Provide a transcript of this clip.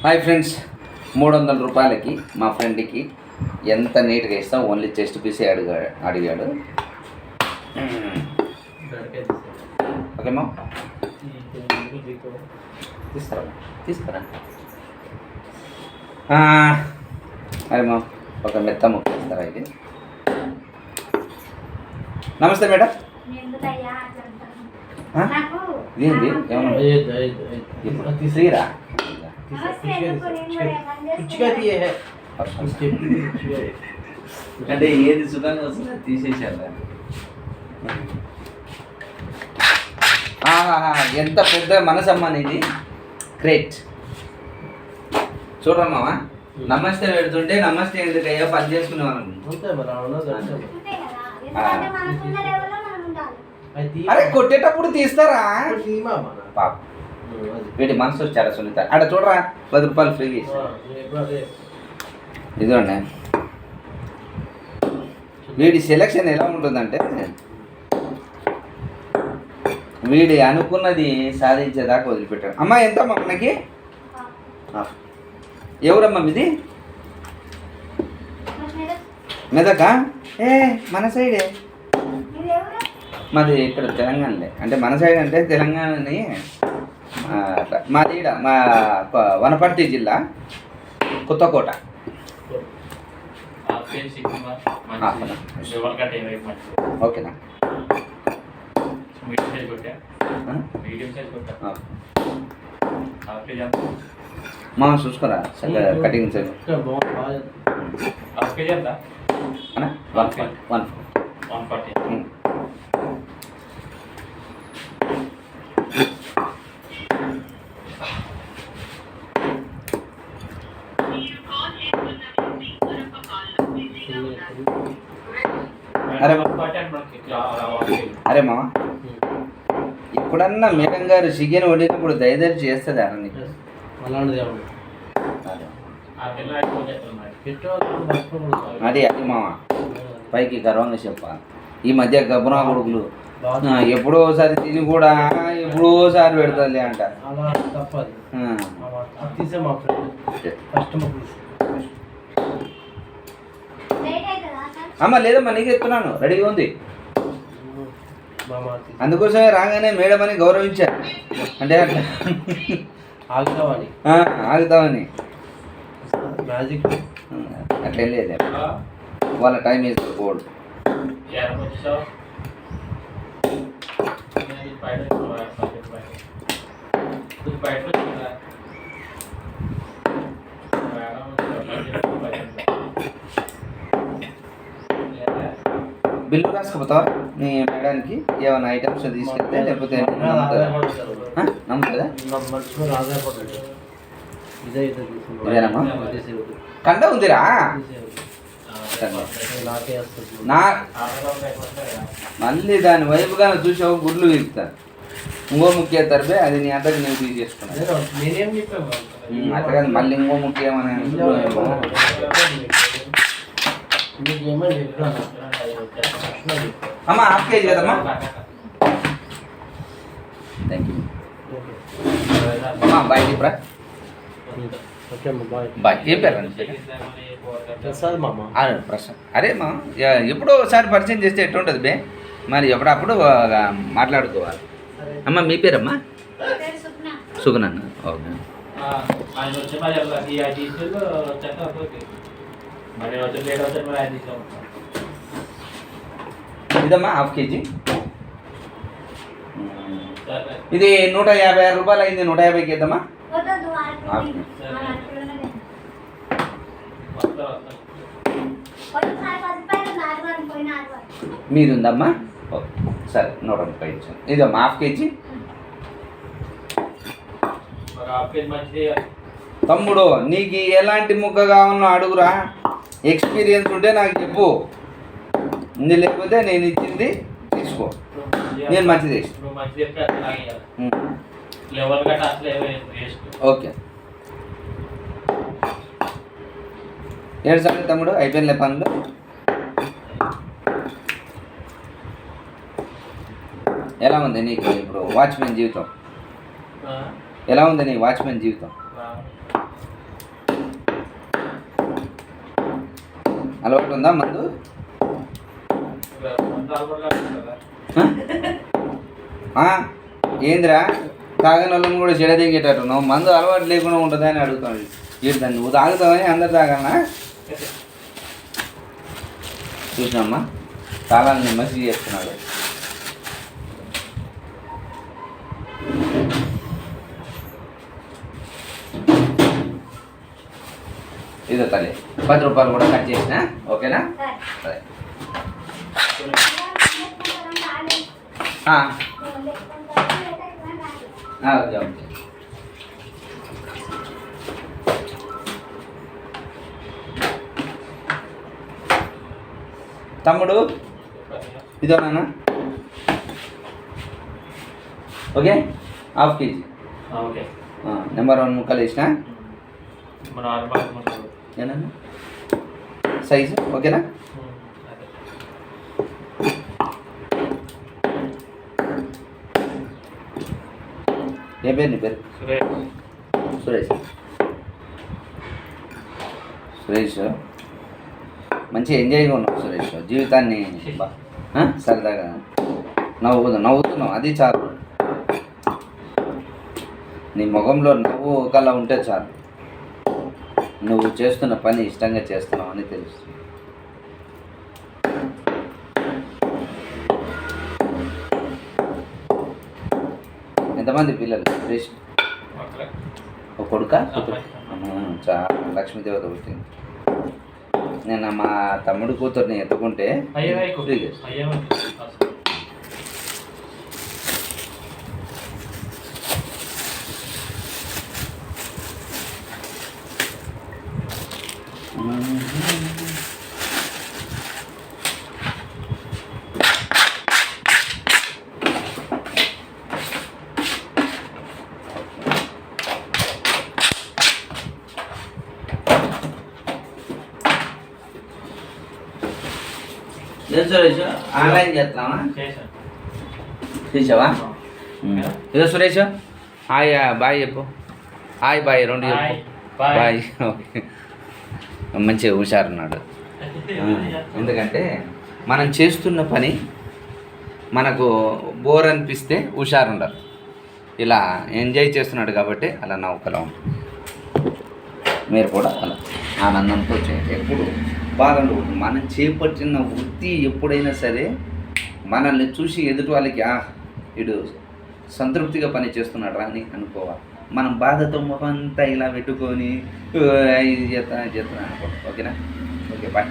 Hi friends, 300 రూపాయలకి మా ఫ్రెండ్కి ఎంత నీట్గా ఇస్తాం. ఓన్లీ చెస్ట్ పీసే అడిగాడు. ఓకేమా, తీసుకురా. అరే మా ఒక మెత్త ముక్క ఇస్తారా? ఇది నమస్తే మేడం. ఇదేంటి ఏమన్నా శ్రీరా? అంటే ఏది సుఖంగా వస్తుందో తీసేసాను. ఎంత పెద్ద మనసమ్మా ఇది, గ్రేట్. చూడమ్మా, నమస్తే పెడుతుంటే నమస్తే ఎందుకయ్యా పని చేసుకునేవాళ్ళం. అరే కొట్టేటప్పుడు తీస్తారా పాప? వీటి మనసు చాలా సున్నిత. అక్కడ చూడరా, 10 రూపాయలు ఫ్రీ చేసి. ఇదిగోండి, వీడి సెలెక్షన్ ఎలా ఉంటుందంటే వీడి అనుకున్నది సాధించేదాకా వదిలిపెట్టాడు. అమ్మా ఎంతమ్మా మనకి? ఎవరమ్మా మీది? మెదకా? మన సైడే. మాది ఇక్కడ తెలంగాణలే. అంటే మన సైడ్ అంటే తెలంగాణని మాది మా వనపర్తి జిల్లా కొత్తకోట. ఓకేనా? మా చూసుకోరా కటింగ్ సైడ్ 140. అరే మామ, ఎప్పుడన్నా మేడం గారు చికెన్ వండినప్పుడు దయదరి చేస్తుంది అన్న నీకు? అది మామ పైకి గర్వంగా చెప్పాలి. ఈ మధ్య గబనా కొడుకులు ఎప్పుడో ఒకసారి తిని కూడా ఎప్పుడోసారి పెడతాది అంట. అమ్మ లేదమ్మా, నీకు చెప్తున్నాను, రెడీగా ఉంది. అందుకోసమే రాగానే మేడం అని గౌరవించారు. అంటే ఆగుతామని అట్లా లేదు. వాళ్ళ టైం ఈజ్ గోల్డ్. బిల్లు రాసుకుపోతావా మీ మేడానికి? ఏమైనా ఐటమ్స్ తీసుకెళ్తే లేకపోతే నమ్ముతుందా? ఇదేనమ్మా కండ ఉందిరా. నా మళ్ళీ దాని వైపుగా చూసి ఒక గుడ్లు వీపుతాను. ఇంకో ముఖ్య తరబే అది నీ అంతకు నేను తీసేసుకున్నాను. అట్లా కాదు, మళ్ళీ ఇంకో ముఖ్య ఏమన్నా అమ్మా 1/2 kg కదమ్మా? థ్యాంక్ యూ అమ్మా. బాయ్ చెప్పరా. బాయ్. ఏం పేరు? ప్రసాద్. అరే మా ఎప్పుడో ఒకసారి పరిచయం చేస్తే ఎట్లుంటుంది బే? మరి ఎప్పుడప్పుడు మాట్లాడుకోవాలి. అమ్మ మీ పేరమ్మా? సుగుణన్న. ఓకే. ఇదమ్మా 1/2 kg. ఇది 156 రూపాయలు అయింది. 150కి ఇద్దామా? మీది ఉందమ్మా? ఓకే సరే, 130 ఇచ్చాను. ఇదమ్మా 1/2 kg. తమ్ముడు నీకు ఎలాంటి ముక్క కావాలో అడుగురా. ఎక్స్పీరియన్స్ ఉంటే నాకు చెప్పు, లేకపోతే నేను ఇచ్చింది తీసుకో. నేను మంచిది ఓకే. ఏడు సార్లు తమ్ముడు అయిపోయిన పనులు. ఎలా ఉంది నీకు ఇప్పుడు వాచ్మెన్ జీవితం? ఎలా ఉంది నీ వాచ్మెన్ జీవితం? అలవాటు ఉందా మందు? ఏందిరా తాగని వాళ్ళని కూడా చెడదిగేటట్టు నువ్వు మందు అలవాటు లేకుండా ఉంటుందని అడుగుతాను. వీడు నువ్వు తాగుతావని అందరు తాగలనా? చూసినమ్మా చాలా మంచిగా చేస్తున్నాడు. ఇదో తల్లి 10 రూపాయలు కూడా కట్ చేసిన, ఓకేనా? సరే ఓకే ఓకే. తమ్ముడు ఇదో నాన్న, ఓకే ½ కేజీ. నెంబర్ 1 ముక్కలు వేసిన ఏనన్నా సైజు, ఓకేనా? ఏ పేరు నీ పేరు? సురేష్. సురేష్ మంచిగా ఎంజాయ్గా ఉన్నావు సురేష్, జీవితాన్ని సరదాగా నవ్వుతున్నావు, అది చాలు. నీ ముఖంలో నవ్వు ఒకలా ఉంటే చాలు. నువ్వు చేస్తున్న పని ఇష్టంగా చేస్తున్నావు అని తెలుస్తుంది. ఎంతమంది పిల్లలు సురేష్? ఒక కొడుక? చాలా లక్ష్మీదేవత పుట్టింది. నేను మా తమ్ముడు కూతుర్ని ఎత్తుకుంటే సురేష్ ఆన్లైన్ చేస్తున్నావా? చేసావా? ఇదో సురేష్ హాయ్ బాయ్ చెప్పు. హాయ్ బాయ్ 2 చెప్పు. బాయ్. ఓకే మంచిగా హుషారున్నాడు. ఎందుకంటే మనం చేస్తున్న పని మనకు బోర్ అనిపిస్తే హుషారుండరు. ఇలా ఎంజాయ్ చేస్తున్నాడు కాబట్టి అలా నౌకలా ఉంటుంది. మీరు కూడా అలా ఆనందంతో చేయండి. ఎప్పుడు బాధలు మనం చేపట్టిన వృత్తి ఎప్పుడైనా సరే మనల్ని చూసి ఎదుటి వాళ్ళకి వీడు సంతృప్తిగా పని చేస్తున్నాడు రా అని అనుకోవాలి. మనం బాధతో ముఖంతా ఇలా పెట్టుకొని ఇది చేస్తున్నా అనుకో. ఓకేనా? Okay bye.